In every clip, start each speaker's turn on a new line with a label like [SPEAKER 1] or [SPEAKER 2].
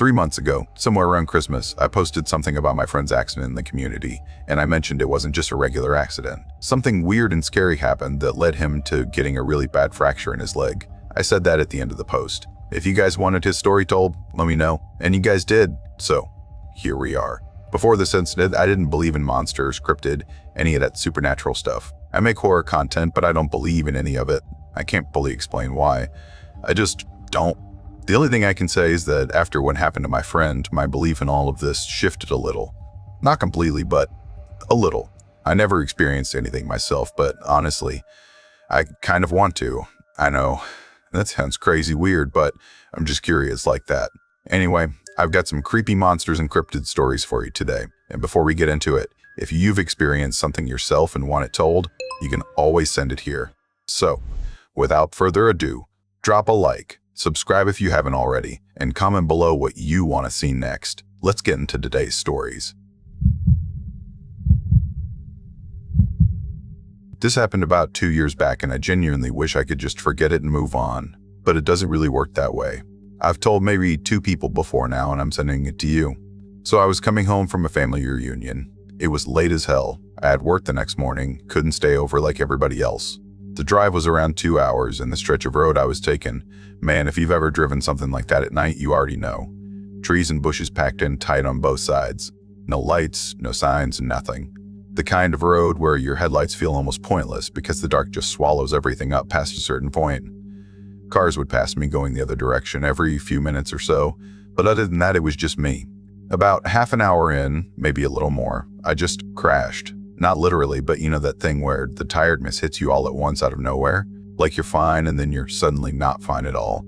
[SPEAKER 1] 3 months ago, somewhere around Christmas, I posted something about my friend's accident in the community, and I mentioned it wasn't just a regular accident. Something weird and scary happened that led him to getting a really bad fracture in his leg. I said that at the end of the post. If you guys wanted his story told, let me know. And you guys did, so here we are. Before this incident, I didn't believe in monsters, cryptid, any of that supernatural stuff. I make horror content, but I don't believe in any of it. I can't fully explain why. I just don't. The only thing I can say is that after what happened to my friend, my belief in all of this shifted a little. Not completely, but a little. I never experienced anything myself, but honestly, I kind of want to. I know, that sounds crazy weird, but I'm just curious like that. Anyway, I've got some creepy monsters and cryptid stories for you today. And before we get into it, if you've experienced something yourself and want it told, you can always send it here. So, without further ado, drop a like, subscribe if you haven't already, and comment below what you want to see next. Let's get into today's stories. This happened about 2 years back, and I genuinely wish I could just forget it and move on. But it doesn't really work that way. I've told maybe 2 people before now, and I'm sending it to you. So I was coming home from a family reunion. It was late as hell. I had work the next morning, couldn't stay over like everybody else. The drive was around 2 hours, and the stretch of road I was taking, man, if you've ever driven something like that at night, you already know. Trees and bushes packed in tight on both sides. No lights, no signs, nothing. The kind of road where your headlights feel almost pointless because the dark just swallows everything up past a certain point. Cars would pass me going the other direction every few minutes or so, but other than that, it was just me. About half an hour in, maybe a little more, I just crashed. Not literally, but you know that thing where the tiredness hits you all at once out of nowhere? Like you're fine and then you're suddenly not fine at all.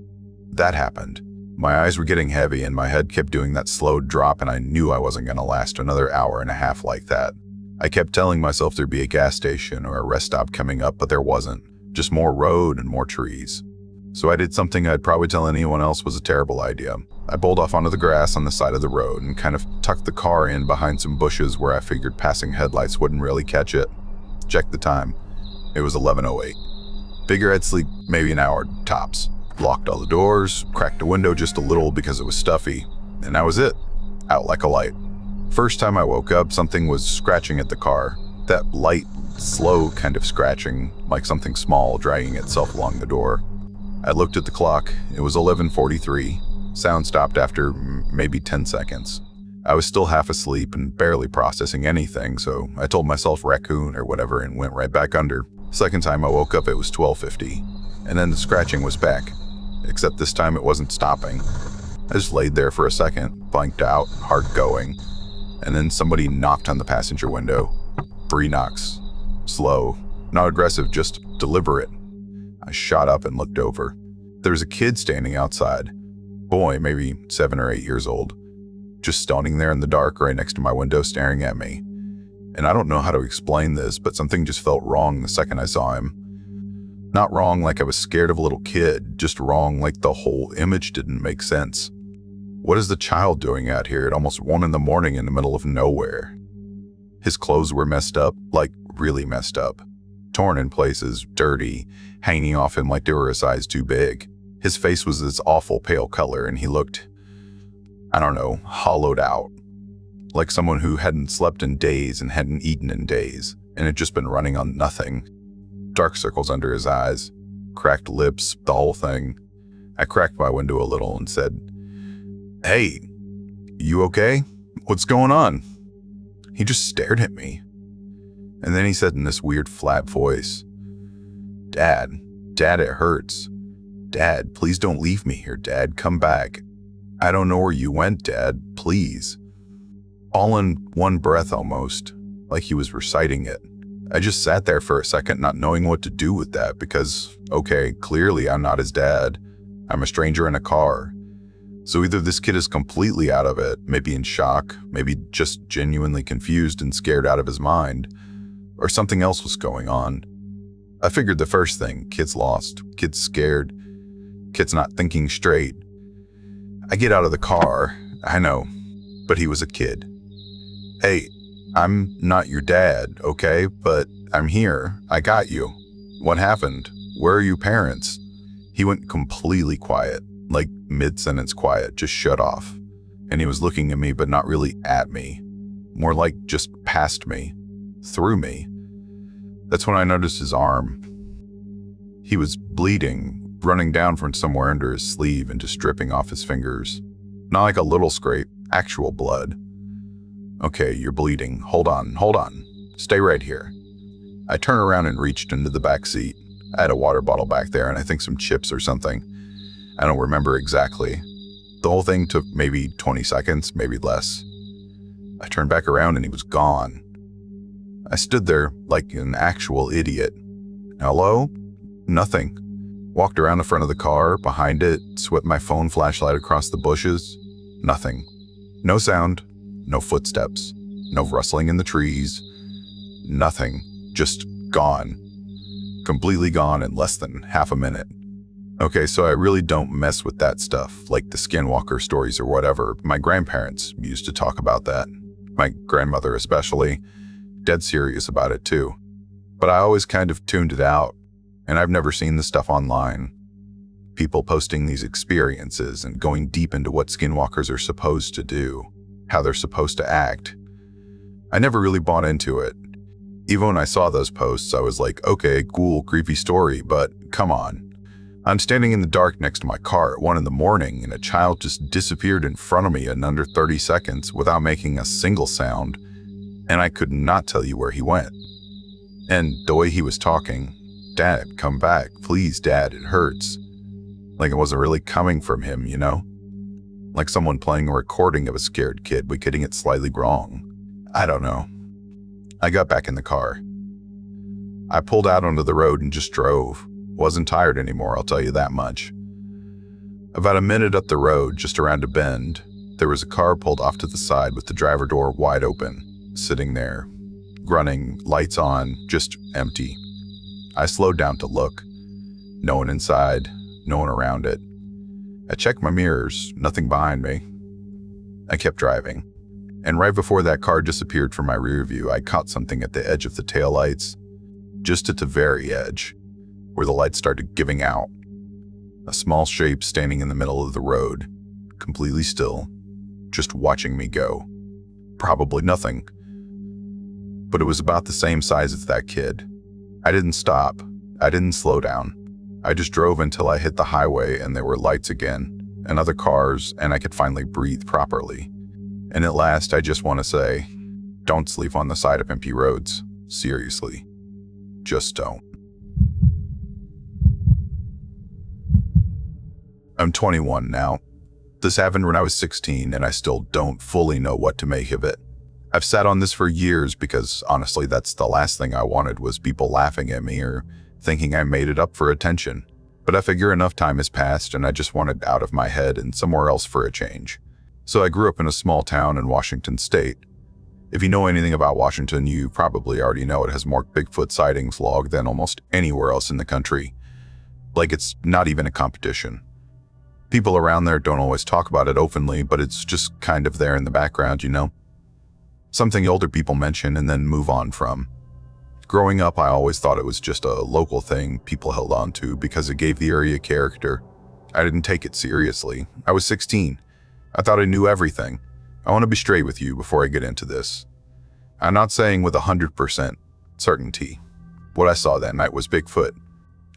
[SPEAKER 1] That happened. My eyes were getting heavy and my head kept doing that slow drop, and I knew I wasn't going to last another hour and a half like that. I kept telling myself there'd be a gas station or a rest stop coming up, but there wasn't. Just more road and more trees. So I did something I'd probably tell anyone else was a terrible idea. I pulled off onto the grass on the side of the road and kind of tucked the car in behind some bushes where I figured passing headlights wouldn't really catch it. Checked the time. It was 11:08. Figure I'd sleep maybe an hour tops. Locked all the doors, cracked the window just a little because it was stuffy, and that was it. Out like a light. First time I woke up, something was scratching at the car. That light, slow kind of scratching, like something small dragging itself along the door. I looked at the clock. It was 11:43. Sound stopped after maybe 10 seconds. I was still half asleep and barely processing anything, so I told myself raccoon or whatever and went right back under. Second time I woke up, it was 12:50, and then the scratching was back, except this time it wasn't stopping. I just laid there for a second, blanked out, heart going, and then somebody knocked on the passenger window. 3 knocks. Slow, not aggressive, just deliberate. I shot up and looked over. There was a kid standing outside. Boy, maybe 7 or 8 years old. Just standing there in the dark right next to my window staring at me. And I don't know how to explain this, but something just felt wrong the second I saw him. Not wrong like I was scared of a little kid, just wrong like the whole image didn't make sense. What is the child doing out here at almost 1 in the morning in the middle of nowhere? His clothes were messed up, like really messed up. Torn in places, dirty, hanging off him like they were a size too big. His face was this awful pale color, and he looked, I don't know, hollowed out. Like someone who hadn't slept in days and hadn't eaten in days, and had just been running on nothing. Dark circles under his eyes, cracked lips, the whole thing. I cracked my window a little and said, "Hey, you okay? What's going on?" He just stared at me. And then he said in this weird flat voice, Dad, it hurts. Dad, please don't leave me here, Dad, come back. I don't know where you went, Dad, please." All in one breath almost, like he was reciting it. I just sat there for a second not knowing what to do with that because, okay, clearly I'm not his dad. I'm a stranger in a car. So either this kid is completely out of it, maybe in shock, maybe just genuinely confused and scared out of his mind, or something else was going on. I figured the first thing, kid's lost, kid's scared, kid's not thinking straight. I get out of the car, I know, but he was a kid. "Hey, I'm not your dad, okay, but I'm here, I got you. What happened? Where are your parents?" He went completely quiet, like mid-sentence quiet, just shut off. and he was looking at me but not really at me. More like just past me, through me. That's when I noticed his arm. He was bleeding, running down from somewhere under his sleeve and just dripping off his fingers. Not like a little scrape, actual blood. Okay, you're bleeding. Hold on. Stay right here. I turned around and reached into the back seat. I had a water bottle back there and I think some chips or something. I don't remember exactly. The whole thing took maybe 20 seconds, maybe less. I turned back around and he was gone. I stood there like an actual idiot. Hello? Nothing. Walked around the front of the car, behind it, swept my phone flashlight across the bushes. Nothing. No sound, no footsteps, no rustling in the trees. Nothing. Just gone. Completely gone in less than half a minute. Okay, so I really don't mess with that stuff, like the Skinwalker stories or whatever. My grandparents used to talk about that. My grandmother especially. Dead serious about it too. But I always kind of tuned it out, and I've never seen the stuff online. People posting these experiences and going deep into what skinwalkers are supposed to do, how they're supposed to act. I never really bought into it. Even when I saw those posts, I was like, okay, cool, creepy story, but come on. I'm standing in the dark next to my car at 1 a.m, and a child just disappeared in front of me in under 30 seconds without making a single sound, and I could not tell you where he went. And the way he was talking, "Dad, come back. Please, Dad, it hurts." Like it wasn't really coming from him, you know? Like someone playing a recording of a scared kid but getting it slightly wrong. I don't know. I got back in the car. I pulled out onto the road and just drove. Wasn't tired anymore, I'll tell you that much. About a minute up the road, just around a bend, there was a car pulled off to the side with the driver door wide open, sitting there, grunting, lights on, just empty. I slowed down to look. No one inside, no one around it. I checked my mirrors, nothing behind me. I kept driving, and right before that car disappeared from my rear view, I caught something at the edge of the taillights, just at the very edge, where the lights started giving out. A small shape standing in the middle of the road, completely still, just watching me go. Probably nothing. But it was about the same size as that kid. I didn't stop. I didn't slow down. I just drove until I hit the highway and there were lights again, and other cars, and I could finally breathe properly. And at last, I just want to say, don't sleep on the side of empty roads. Seriously. Just don't. I'm 21 now. This happened when I was 16, and I still don't fully know what to make of it. I've sat on this for years because, honestly, that's the last thing I wanted was people laughing at me or thinking I made it up for attention. But I figure enough time has passed, and I just wanted out of my head and somewhere else for a change. So I grew up in a small town in Washington State. If you know anything about Washington, you probably already know it has more Bigfoot sightings logged than almost anywhere else in the country. Like it's not even a competition. People around there don't always talk about it openly, but it's just kind of there in the background, you know? Something older people mention and then move on from. Growing up, I always thought it was just a local thing people held on to because it gave the area character. I didn't take it seriously. I was 16. I thought I knew everything. I want to be straight with you before I get into this. I'm not saying with 100% certainty what I saw that night was Bigfoot.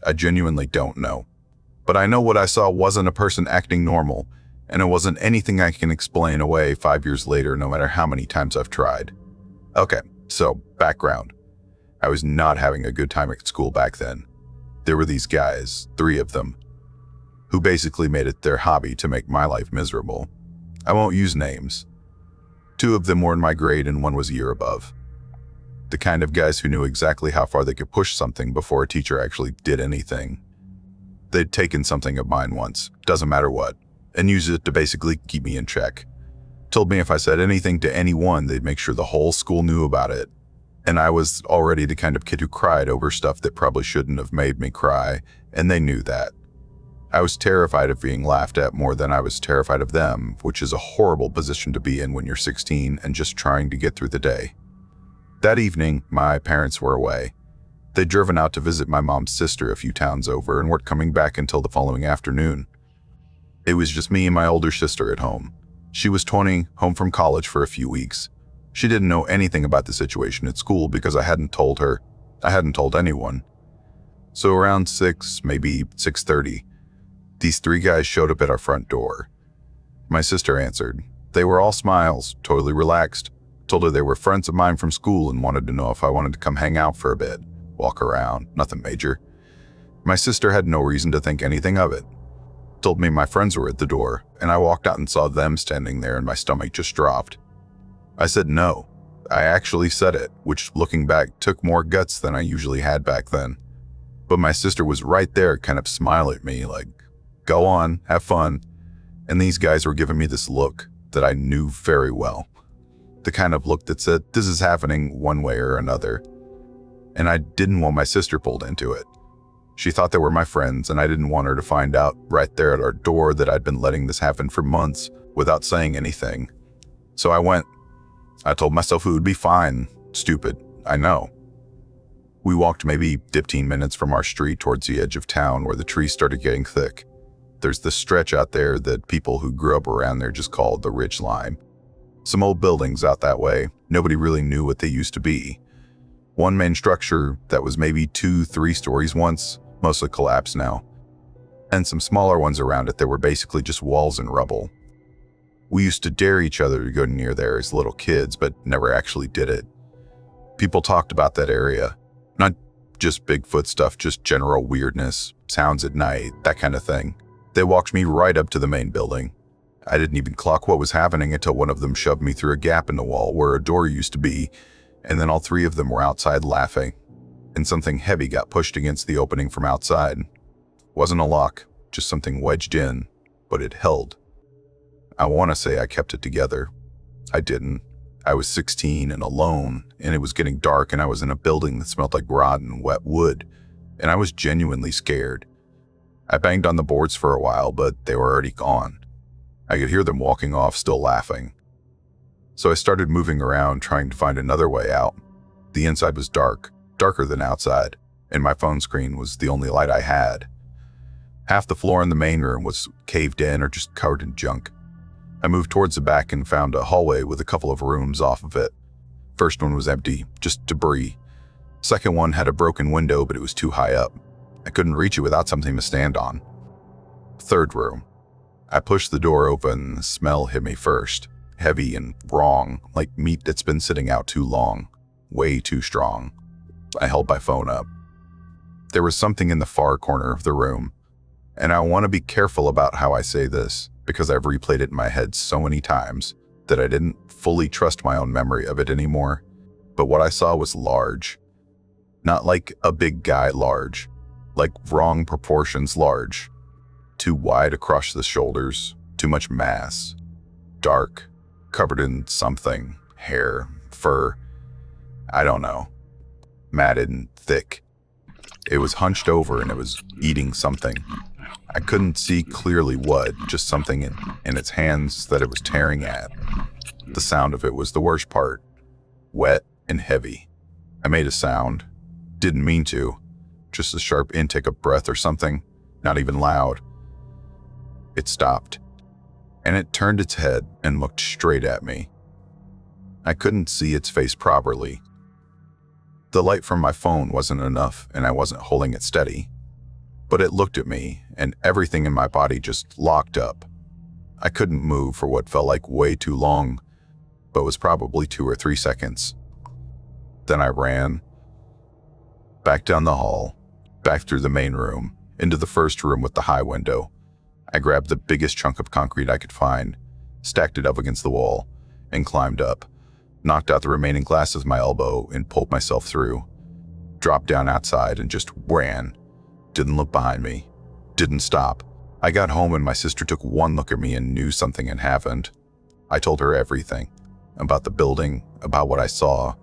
[SPEAKER 1] I genuinely don't know. But I know what I saw wasn't a person acting normal, and it wasn't anything I can explain away 5 years later, no matter how many times I've tried. Okay, so background. I was not having a good time at school back then. There were these guys, 3 of them, who basically made it their hobby to make my life miserable. I won't use names. 2 of them were in my grade and 1 was a year above. The kind of guys who knew exactly how far they could push something before a teacher actually did anything. They'd taken something of mine once, doesn't matter what, and used it to basically keep me in check. Told me if I said anything to anyone, they'd make sure the whole school knew about it. And I was already the kind of kid who cried over stuff that probably shouldn't have made me cry, and they knew that. I was terrified of being laughed at more than I was terrified of them, which is a horrible position to be in when you're 16 and just trying to get through the day. That evening, my parents were away. They'd driven out to visit my mom's sister a few towns over and weren't coming back until the following afternoon. It was just me and my older sister at home. She was 20, home from college for a few weeks. She didn't know anything about the situation at school because I hadn't told her. I hadn't told anyone. So around 6, maybe 6:30, these 3 guys showed up at our front door. My sister answered. They were all smiles, totally relaxed. Told her they were friends of mine from school and wanted to know if I wanted to come hang out for a bit, walk around, nothing major. My sister had no reason to think anything of it. Told me my friends were at the door, and I walked out and saw them standing there and my stomach just dropped. I said no. I actually said it, which looking back took more guts than I usually had back then. But my sister was right there, kind of smiling at me like, go on, have fun. And these guys were giving me this look that I knew very well. The kind of look that said, this is happening one way or another. And I didn't want my sister pulled into it. She thought they were my friends, and I didn't want her to find out right there at our door that I'd been letting this happen for months without saying anything. So I went. I told myself it would be fine. Stupid, I know. We walked maybe 15 minutes from our street towards the edge of town where the trees started getting thick. There's this stretch out there that people who grew up around there just called the Ridge Line. Some old buildings out that way. Nobody really knew what they used to be. One main structure that was maybe 2-3 stories once, mostly collapsed now. And some smaller ones around it that were basically just walls and rubble. We used to dare each other to go near there as little kids, but never actually did it. People talked about that area. Not just Bigfoot stuff, just general weirdness, sounds at night, that kind of thing. They walked me right up to the main building. I didn't even clock what was happening until one of them shoved me through a gap in the wall where a door used to be, and then all 3 of them were outside laughing, and something heavy got pushed against the opening from outside. Wasn't a lock, just something wedged in, but it held. I want to say I kept it together. I didn't. I was 16 and alone, and it was getting dark, and I was in a building that smelled like rotten, wet wood, and I was genuinely scared. I banged on the boards for a while, but they were already gone. I could hear them walking off, still laughing. So I started moving around, trying to find another way out. The inside was dark, darker than outside, and my phone screen was the only light I had. Half the floor in the main room was caved in or just covered in junk. I moved towards the back and found a hallway with a couple of rooms off of it. First one was empty, just debris. Second one had a broken window, but it was too high up. I couldn't reach it without something to stand on. Third room. I pushed the door open and the smell hit me first. Heavy and wrong, like meat that's been sitting out too long. Way too strong. I held my phone up. There was something in the far corner of the room. And I want to be careful about how I say this, because I've replayed it in my head so many times that I didn't fully trust my own memory of it anymore. But what I saw was large. Not like a big guy large, like wrong proportions large. Too wide across the shoulders, too much mass. Dark, covered in something, hair, fur, I don't know. Matted and thick. It was hunched over and it was eating something. I couldn't see clearly what, just something in its hands that it was tearing at. The sound of it was the worst part. Wet and heavy. I made a sound. Didn't mean to. Just a sharp intake of breath or something. Not even loud. It stopped. And it turned its head and looked straight at me. I couldn't see its face properly. The light from my phone wasn't enough and I wasn't holding it steady. But it looked at me, and everything in my body just locked up. I couldn't move for what felt like way too long, but was probably 2 or 3 seconds. Then I ran. Back down the hall, back through the main room, into the first room with the high window. I grabbed the biggest chunk of concrete I could find, stacked it up against the wall, and climbed up, knocked out the remaining glass with my elbow and pulled myself through. Dropped down outside and just ran. Didn't look behind me. Didn't stop. I got home and my sister took one look at me and knew something had happened. I told her everything. About the building, about what I saw,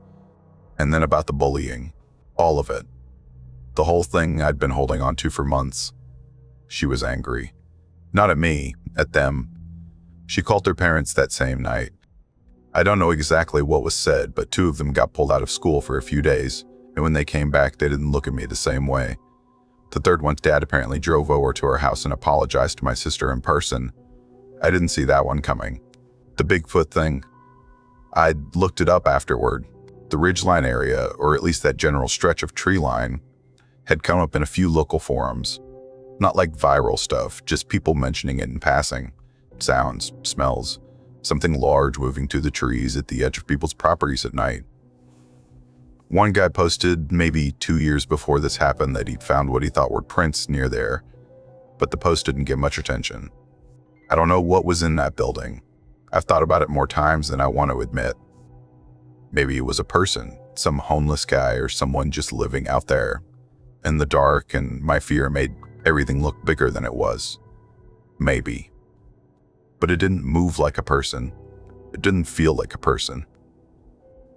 [SPEAKER 1] and then about the bullying. All of it. The whole thing I'd been holding on to for months. She was angry. Not at me, at them. She called their parents that same night. I don't know exactly what was said, but 2 of them got pulled out of school for a few days, and when they came back, they didn't look at me the same way. The third one's dad apparently drove over to our house and apologized to my sister in person. I didn't see that one coming. The Bigfoot thing. I'd looked it up afterward. The ridgeline area, or at least that general stretch of tree line, had come up in a few local forums. Not like viral stuff, just people mentioning it in passing. Sounds, smells, something large moving through the trees at the edge of people's properties at night. One guy posted maybe 2 years before this happened that he'd found what he thought were prints near there, but the post didn't get much attention. I don't know what was in that building. I've thought about it more times than I want to admit. Maybe it was a person, some homeless guy or someone just living out there in the dark, and my fear made everything look bigger than it was. Maybe. But it didn't move like a person. It didn't feel like a person.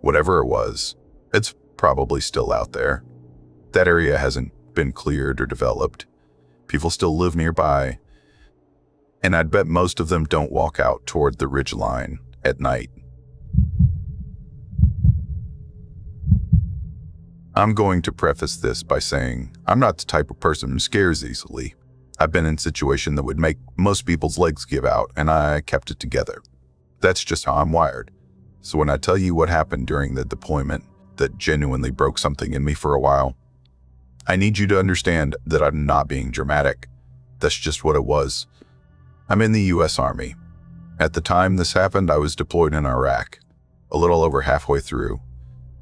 [SPEAKER 1] Whatever it was, it's probably still out there. That area hasn't been cleared or developed. People still live nearby. And I'd bet most of them don't walk out toward the ridgeline at night. I'm going to preface this by saying I'm not the type of person who scares easily. I've been in a situation that would make most people's legs give out, and I kept it together. That's just how I'm wired. So when I tell you what happened during the deployment that genuinely broke something in me for a while, I need you to understand that I'm not being dramatic. That's just what it was. I'm in the U.S. Army. At the time this happened, I was deployed in Iraq, a little over halfway through.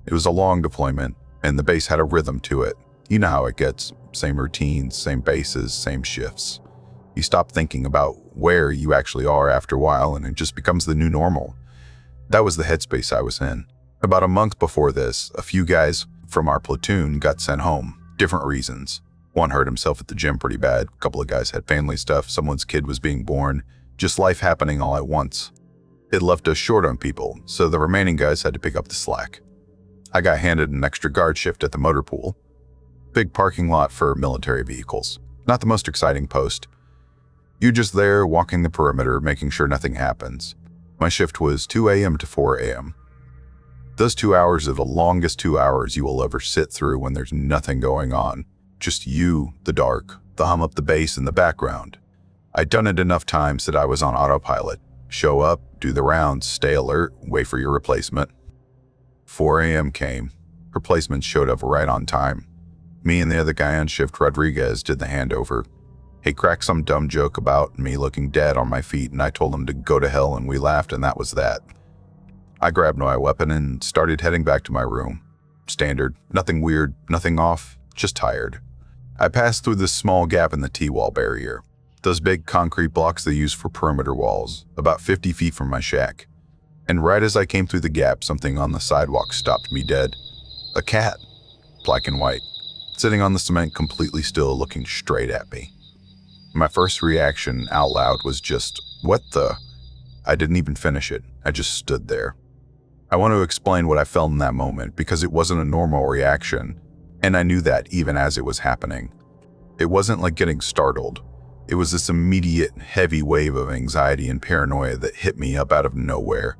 [SPEAKER 1] It was a long deployment, and the base had a rhythm to it. You know how it gets. Same routines, same bases, same shifts. You stop thinking about where you actually are after a while, and it just becomes the new normal. That was the headspace I was in. About a month before this, a few guys from our platoon got sent home. Different reasons. One hurt himself at the gym pretty bad. A couple of guys had family stuff. Someone's kid was being born. Just life happening all at once. It left us short on people, so the remaining guys had to pick up the slack. I got handed an extra guard shift at the motor pool. Big parking lot for military vehicles. Not the most exciting post. You're just there walking the perimeter, making sure nothing happens. My shift was 2 a.m. to 4 a.m. Those 2 hours are the longest 2 hours you will ever sit through when there's nothing going on. Just you, the dark, the hum up the bass in the background. I'd done it enough times that I was on autopilot. Show up, do the rounds, stay alert, wait for your replacement. 4 a.m. came. Replacement showed up right on time. Me and the other guy on shift, Rodriguez, did the handover. He cracked some dumb joke about me looking dead on my feet, and I told him to go to hell, and we laughed, and that was that. I grabbed my weapon and started heading back to my room. Standard. Nothing weird, nothing off, just tired. I passed through this small gap in the T-wall barrier. Those big concrete blocks they use for perimeter walls, about 50 feet from my shack. And right as I came through the gap, something on the sidewalk stopped me dead. A cat. Black and white. Sitting on the cement completely still, looking straight at me. My first reaction out loud was just, what the? I didn't even finish it. I just stood there. I want to explain what I felt in that moment because it wasn't a normal reaction. And I knew that even as it was happening. It wasn't like getting startled. It was this immediate, heavy wave of anxiety and paranoia that hit me up out of nowhere.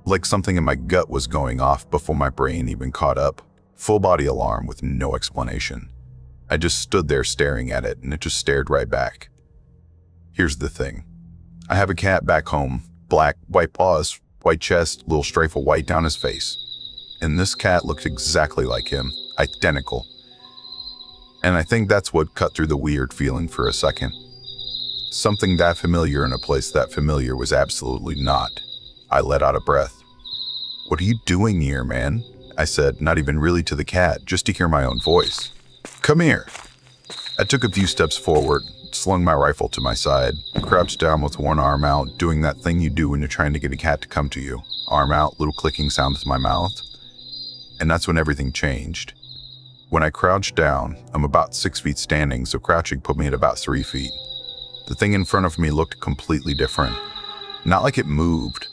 [SPEAKER 1] Like something in my gut was going off before my brain even caught up. Full body alarm with no explanation. I just stood there staring at it, and it just stared right back. Here's the thing. I have a cat back home. Black, white paws, white chest, little strafe of white down his face. And this cat looked exactly like him. Identical. And I think that's what cut through the weird feeling for a second. Something that familiar in a place that familiar was absolutely not. I let out a breath. "What are you doing here, man?" I said, not even really to the cat, just to hear my own voice. "Come here." I took a few steps forward, slung my rifle to my side, crouched down with one arm out, doing that thing you do when you're trying to get a cat to come to you. Arm out, little clicking sound with my mouth. And that's when everything changed. When I crouched down, I'm about 6 feet standing, so crouching put me at about 3 feet. The thing in front of me looked completely different. Not like it moved.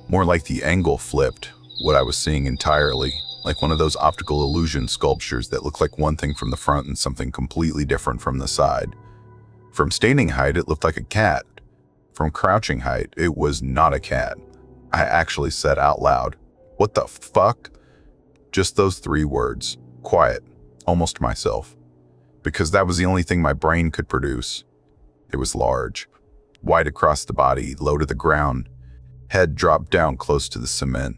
[SPEAKER 1] More like the angle flipped, what I was seeing entirely, like one of those optical illusion sculptures that look like one thing from the front and something completely different from the side. From standing height, it looked like a cat. From crouching height, it was not a cat. I actually said out loud, "What the fuck?" Just those 3 words. Quiet. Almost to myself. Because that was the only thing my brain could produce. It was large. Wide across the body, low to the ground. Head dropped down close to the cement.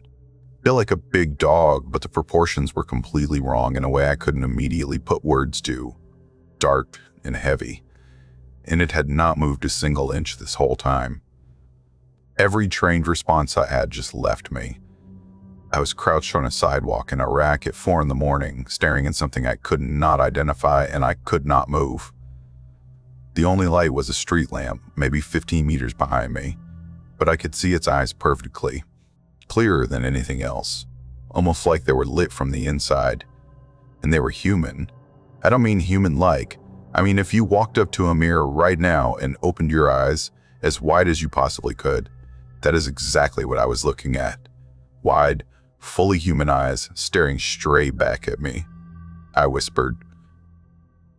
[SPEAKER 1] Built like a big dog, but the proportions were completely wrong in a way I couldn't immediately put words to. Dark and heavy. And it had not moved a single inch this whole time. Every trained response I had just left me. I was crouched on a sidewalk in Iraq at 4 a.m, staring at something I could not identify, and I could not move. The only light was a street lamp, maybe 15 meters behind me, but I could see its eyes perfectly, clearer than anything else, almost like they were lit from the inside. And they were human. I don't mean human-like. I mean, if you walked up to a mirror right now and opened your eyes as wide as you possibly could, that is exactly what I was looking at. Wide, fully human eyes staring straight back at me. I whispered,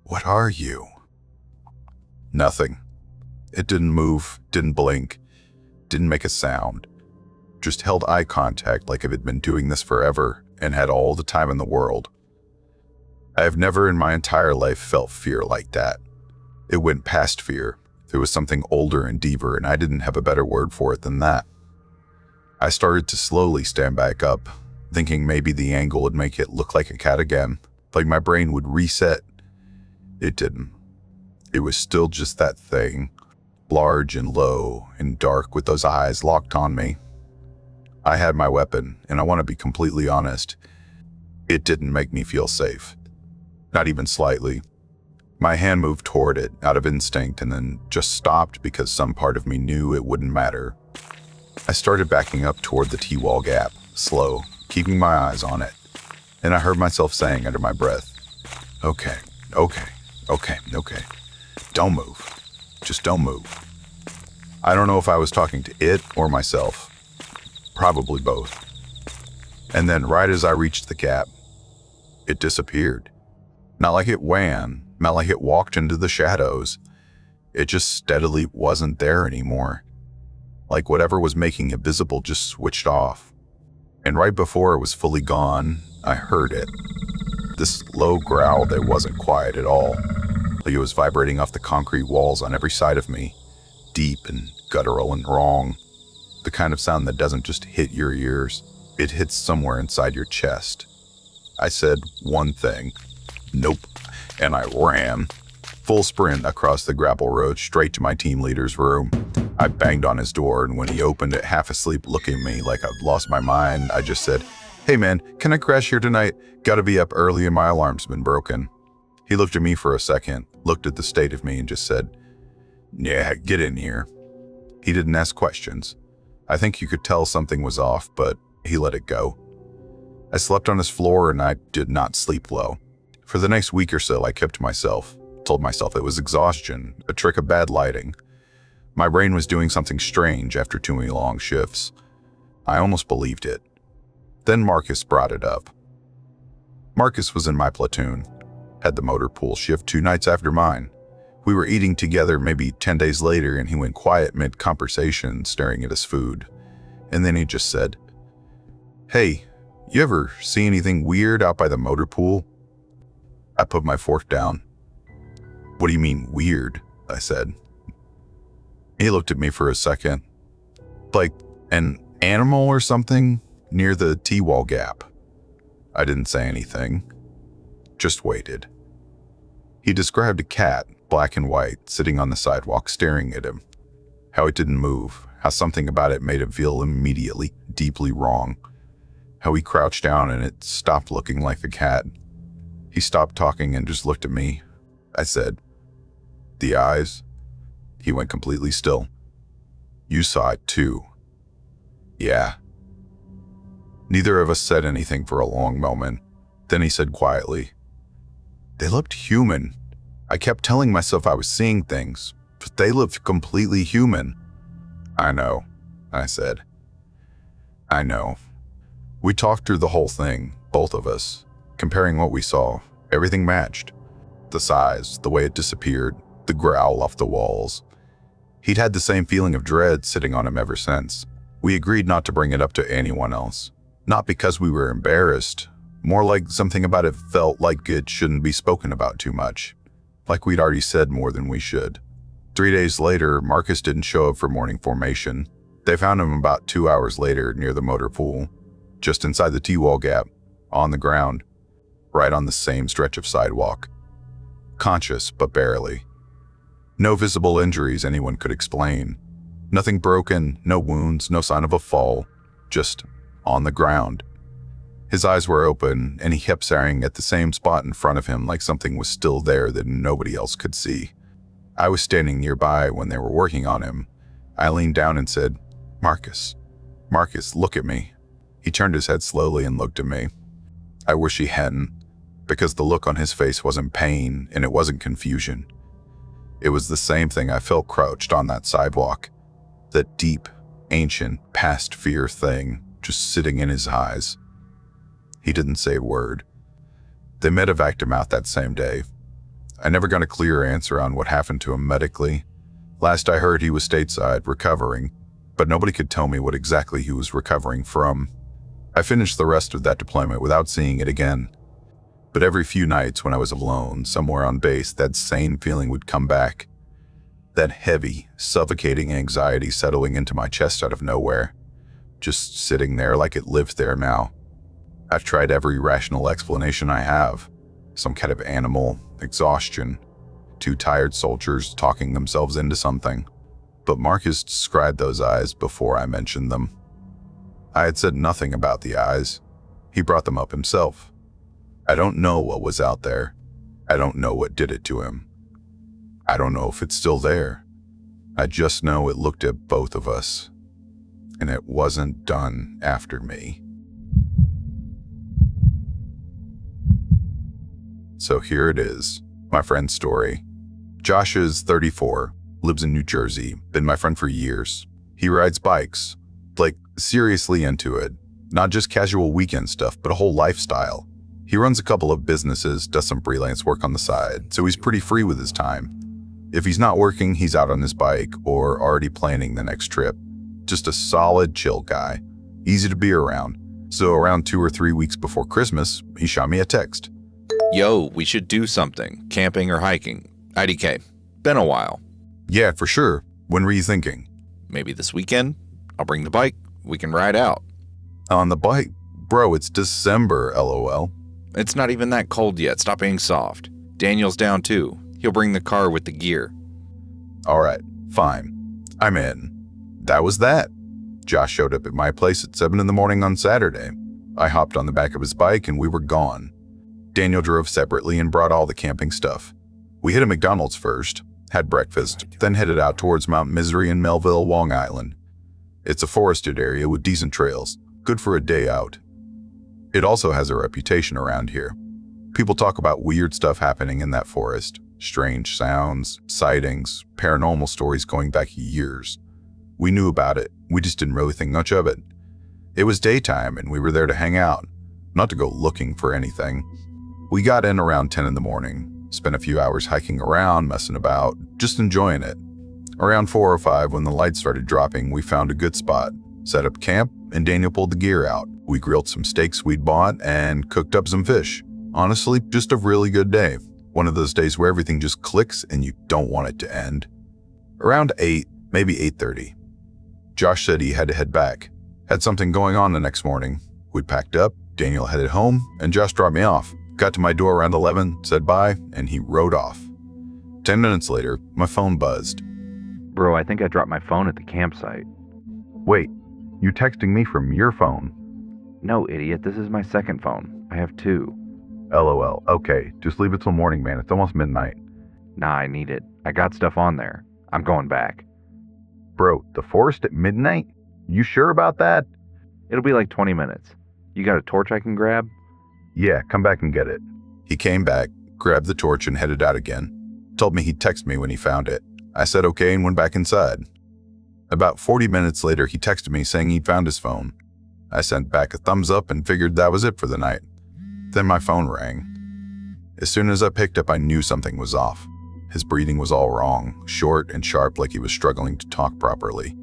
[SPEAKER 1] "What are you?" Nothing. It didn't move, didn't blink, didn't make a sound. Just held eye contact like it had been doing this forever and had all the time in the world. I have never in my entire life felt fear like that. It went past fear. There was something older and deeper, and I didn't have a better word for it than that. I started to slowly stand back up, thinking maybe the angle would make it look like a cat again, like my brain would reset. It didn't. It was still just that thing, large and low and dark with those eyes locked on me. I had my weapon, and I want to be completely honest, it didn't make me feel safe. Not even slightly. My hand moved toward it out of instinct and then just stopped because some part of me knew it wouldn't matter. I started backing up toward the T-wall gap, slow, keeping my eyes on it, and I heard myself saying under my breath, okay. Don't move. Just don't move." I don't know if I was talking to it or myself. Probably both. And then right as I reached the gap, it disappeared. Not like it ran, not like it walked into the shadows. It just steadily wasn't there anymore. Like whatever was making it visible just switched off. And right before it was fully gone, I heard it. This low growl that wasn't quiet at all. Like it was vibrating off the concrete walls on every side of me. Deep and guttural and wrong. The kind of sound that doesn't just hit your ears. It hits somewhere inside your chest. I said one thing. Nope. And I ran. Full sprint across the gravel road straight to my team leader's room. I banged on his door, and when he opened it, half asleep looking at me like I'd lost my mind, I just said, "Hey man, can I crash here tonight? Gotta be up early and my alarm's been broken." He looked at me for a second, looked at the state of me and just said, "Yeah, get in here." He didn't ask questions. I think you could tell something was off, but he let it go. I slept on his floor and I did not sleep well. For the next week or so, I kept to myself, told myself it was exhaustion, a trick of bad lighting. My brain was doing something strange after too many long shifts. I almost believed it. Then Marcus brought it up. Marcus was in my platoon, had the motor pool shift 2 nights after mine. We were eating together maybe 10 days later, and he went quiet mid-conversation, staring at his food. And then he just said, "Hey, you ever see anything weird out by the motor pool?" I put my fork down. "What do you mean, weird?" I said. He looked at me for a second. "Like an animal or something near the T-wall gap." I didn't say anything. Just waited. He described a cat, black and white, sitting on the sidewalk staring at him. How it didn't move, how something about it made him feel immediately deeply wrong. How he crouched down and it stopped looking like the cat. He stopped talking and just looked at me. I said, "The eyes?" He went completely still. "You saw it too." "Yeah." Neither of us said anything for a long moment. Then he said quietly, "They looked human. I kept telling myself I was seeing things, but they looked completely human." "I know," I said. "I know." We talked through the whole thing, both of us, comparing what we saw. Everything matched. The size, the way it disappeared, the growl off the walls. He'd had the same feeling of dread sitting on him ever since. We agreed not to bring it up to anyone else. Not because we were embarrassed, more like something about it felt like it shouldn't be spoken about too much. Like we'd already said more than we should. 3 days later, Marcus didn't show up for morning formation. They found him about 2 hours later near the motor pool, just inside the T-wall gap, on the ground, right on the same stretch of sidewalk. Conscious, but barely. No visible injuries anyone could explain. Nothing broken, no wounds, no sign of a fall, just on the ground. His eyes were open, and he kept staring at the same spot in front of him like something was still there that nobody else could see. I was standing nearby when they were working on him. I leaned down and said, Marcus, look at me." He turned his head slowly and looked at me. I wish he hadn't, because the look on his face wasn't pain and it wasn't confusion. It was the same thing I felt crouched on that sidewalk. That deep, ancient, past fear thing just sitting in his eyes. He didn't say a word. They medevaced him out that same day. I never got a clear answer on what happened to him medically. Last I heard, he was stateside, recovering, but nobody could tell me what exactly he was recovering from. I finished the rest of that deployment without seeing it again. But every few nights when I was alone, somewhere on base, that same feeling would come back. That heavy, suffocating anxiety settling into my chest out of nowhere. Just sitting there like it lived there now. I've tried every rational explanation I have. Some kind of animal, exhaustion, two tired soldiers talking themselves into something. But Marcus described those eyes before I mentioned them. I had said nothing about the eyes. He brought them up himself. I don't know what was out there. I don't know what did it to him. I don't know if it's still there. I just know it looked at both of us. And it wasn't done after me. So here it is, my friend's story. Josh is 34, lives in New Jersey, been my friend for years. He rides bikes, like seriously into it. Not just casual weekend stuff, but a whole lifestyle. He runs a couple of businesses, does some freelance work on the side, so he's pretty free with his time. If he's not working, he's out on his bike or already planning the next trip. Just a solid, chill guy. Easy to be around. So around 2 or 3 weeks before Christmas, he shot me a text.
[SPEAKER 2] Yo, we should do something. Camping or hiking. IDK. Been a while.
[SPEAKER 1] Yeah, for sure. When were you thinking?
[SPEAKER 2] Maybe this weekend? I'll bring the bike. We can ride out.
[SPEAKER 1] On the bike? Bro, it's December, LOL.
[SPEAKER 2] It's not even that cold yet. Stop being soft. Daniel's down too. He'll bring the car with the gear.
[SPEAKER 1] Alright, fine. I'm in. That was that. Josh showed up at my place at 7 in the morning on Saturday. I hopped on the back of his bike and we were gone. Daniel drove separately and brought all the camping stuff. We hit a McDonald's first, had breakfast, then headed out towards Mount Misery in Melville, Long Island. It's a forested area with decent trails, good for a day out. It also has a reputation around here. People talk about weird stuff happening in that forest, strange sounds, sightings, paranormal stories going back years. We knew about it, we just didn't really think much of it. It was daytime and we were there to hang out, not to go looking for anything. We got in around 10 in the morning, spent a few hours hiking around, messing about, just enjoying it. Around 4 or 5, when the lights started dropping, we found a good spot, set up camp, and Daniel pulled the gear out. We grilled some steaks we'd bought and cooked up some fish. Honestly, just a really good day. One of those days where everything just clicks and you don't want it to end. Around 8, maybe 8:30. Josh said he had to head back. Had something going on the next morning. We'd packed up, Daniel headed home, and Josh dropped me off. Got to my door around 11, said bye, and he rode off. 10 minutes later, my phone buzzed.
[SPEAKER 3] Bro, I think I dropped my phone at the campsite.
[SPEAKER 1] Wait, you texting me from your phone?
[SPEAKER 3] No, idiot, this is my second phone. I have 2.
[SPEAKER 1] LOL, okay, just leave it till morning, man. It's almost midnight.
[SPEAKER 3] Nah, I need it. I got stuff on there. I'm going back.
[SPEAKER 1] Bro, the forest at midnight? You sure about that?
[SPEAKER 3] It'll be like 20 minutes. You got a torch I can grab?
[SPEAKER 1] Yeah, come back and get it. He came back, grabbed the torch and headed out again. Told me he'd text me when he found it. I said okay and went back inside. About 40 minutes later, he texted me saying he'd found his phone. I sent back a thumbs up and figured that was it for the night. Then my phone rang. As soon as I picked up, I knew something was off. His breathing was all wrong, short and sharp like he was struggling to talk properly.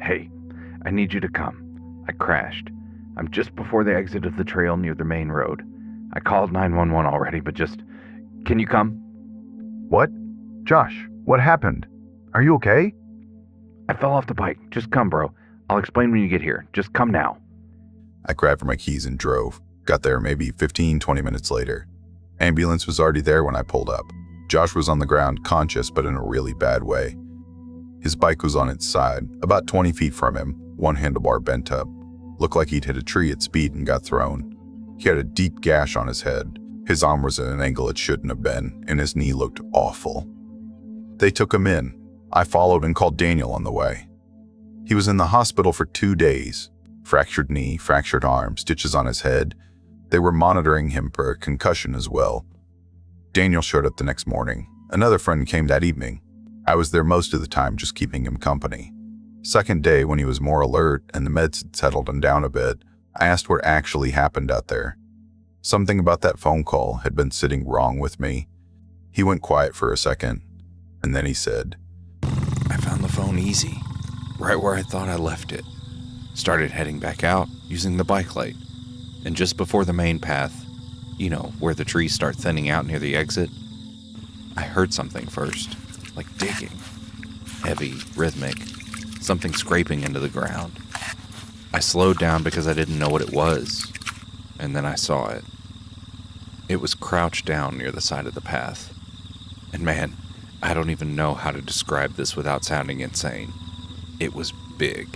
[SPEAKER 3] Hey, I need you to come. I crashed. I'm just before the exit of the trail near the main road. I called 911 already, but can you come?
[SPEAKER 1] What? Josh, what happened? Are you okay?
[SPEAKER 3] I fell off the bike. Just come, bro. I'll explain when you get here. Just come now.
[SPEAKER 1] I grabbed for my keys and drove. Got there maybe 15-20 minutes later. Ambulance was already there when I pulled up. Josh was on the ground, conscious but in a really bad way. His bike was on its side, about 20 feet from him, one handlebar bent up. Looked like he'd hit a tree at speed and got thrown. He had a deep gash on his head. His arm was at an angle it shouldn't have been, and his knee looked awful. They took him in. I followed and called Daniel on the way. He was in the hospital for 2 days. Fractured knee, fractured arm, stitches on his head. They were monitoring him for a concussion as well. Daniel showed up the next morning. Another friend came that evening. I was there most of the time, just keeping him company. Second day, when he was more alert and the meds had settled him down a bit, I asked what actually happened out there. Something about that phone call had been sitting wrong with me. He went quiet for a second, and then he said,
[SPEAKER 2] I found the phone easy, right where I thought I left it. Started heading back out, using the bike light. And just before the main path, you know, where the trees start thinning out near the exit, I heard something first, like digging. Heavy, rhythmic, something scraping into the ground. I slowed down because I didn't know what it was, and then I saw it. It was crouched down near the side of the path. And man, I don't even know how to describe this without sounding insane. It was big.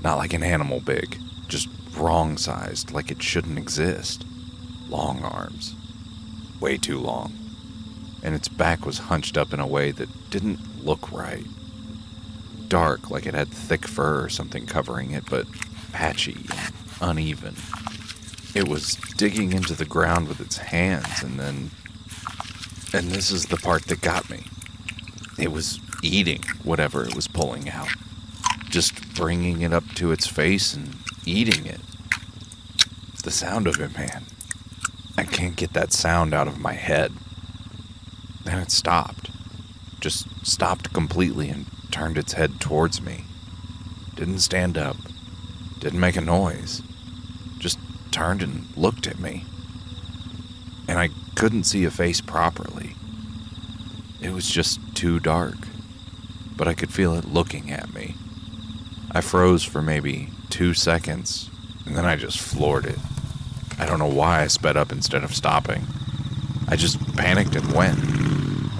[SPEAKER 2] Not like an animal big, just wrong-sized, like it shouldn't exist. Long arms. Way too long. And its back was hunched up in a way that didn't look right. Dark, like it had thick fur or something covering it, but patchy and uneven. It was digging into the ground with its hands, and this is the part that got me. It was eating whatever it was pulling out. Just bringing it up to its face and eating it. The sound of it, man. I can't get that sound out of my head. Then it stopped. Just stopped completely and turned its head towards me. Didn't stand up. Didn't make a noise. Just turned and looked at me. And I couldn't see a face properly. It was just too dark. But I could feel it looking at me. I froze for maybe 2 seconds, and then I just floored it. I don't know why I sped up instead of stopping. I just panicked and went.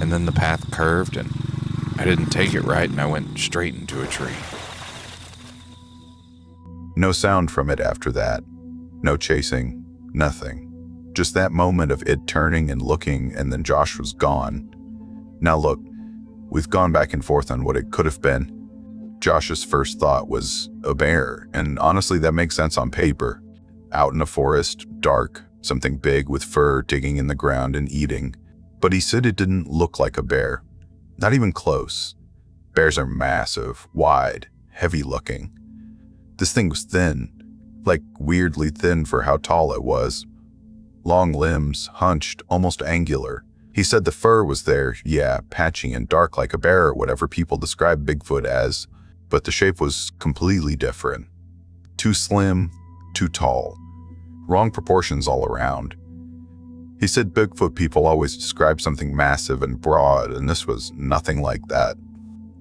[SPEAKER 2] And then the path curved, and I didn't take it right, and I went straight into a tree.
[SPEAKER 1] No sound from it after that. No chasing, nothing. Just that moment of it turning and looking, and then Josh was gone. Now look, we've gone back and forth on what it could have been. Josh's first thought was a bear, and honestly that makes sense on paper. Out in a forest, dark, something big with fur digging in the ground and eating. But he said it didn't look like a bear. Not even close. Bears are massive, wide, heavy looking. This thing was thin, like weirdly thin for how tall it was. Long limbs, hunched, almost angular. He said the fur was there, yeah, patchy and dark like a bear or whatever people describe Bigfoot as, but the shape was completely different. Too slim, too tall. Wrong proportions all around. He said Bigfoot people always describe something massive and broad, and this was nothing like that.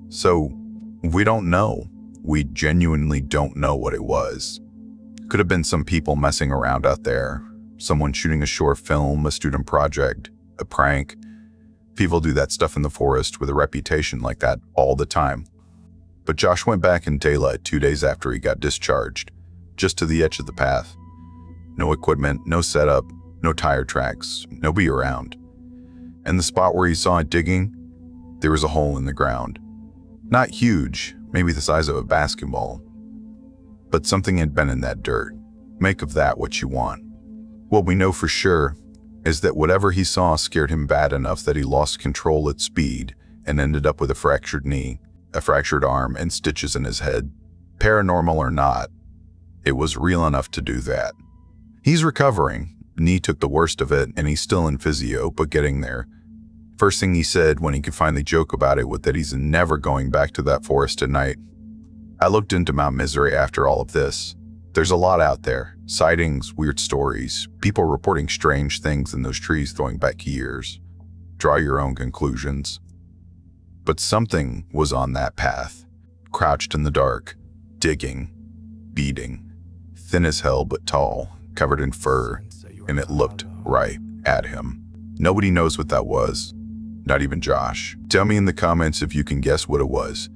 [SPEAKER 1] So, we don't know. We genuinely don't know what it was. Could have been some people messing around out there. Someone shooting a short film, a student project, a prank. People do that stuff in the forest with a reputation like that all the time. But Josh went back in daylight 2 days after he got discharged, just to the edge of the path. No equipment, no setup, no tire tracks, nobody around. And the spot where he saw it digging, there was a hole in the ground. Not huge, maybe the size of a basketball. But something had been in that dirt. Make of that what you want. What we know for sure is that whatever he saw scared him bad enough that he lost control at speed and ended up with a fractured knee, a fractured arm, and stitches in his head. Paranormal or not, it was real enough to do that. He's recovering. Knee took the worst of it, and he's still in physio, but getting there. First thing he said when he could finally joke about it was that he's never going back to that forest at night. I looked into Mount Misery after all of this. There's a lot out there. Sightings, weird stories, people reporting strange things in those trees going back years. Draw your own conclusions. But something was on that path, crouched in the dark, digging, beating. Thin as hell but tall, covered in fur, and it looked right at him. Nobody knows what that was. Not even Josh. Tell me in the comments if you can guess what it was.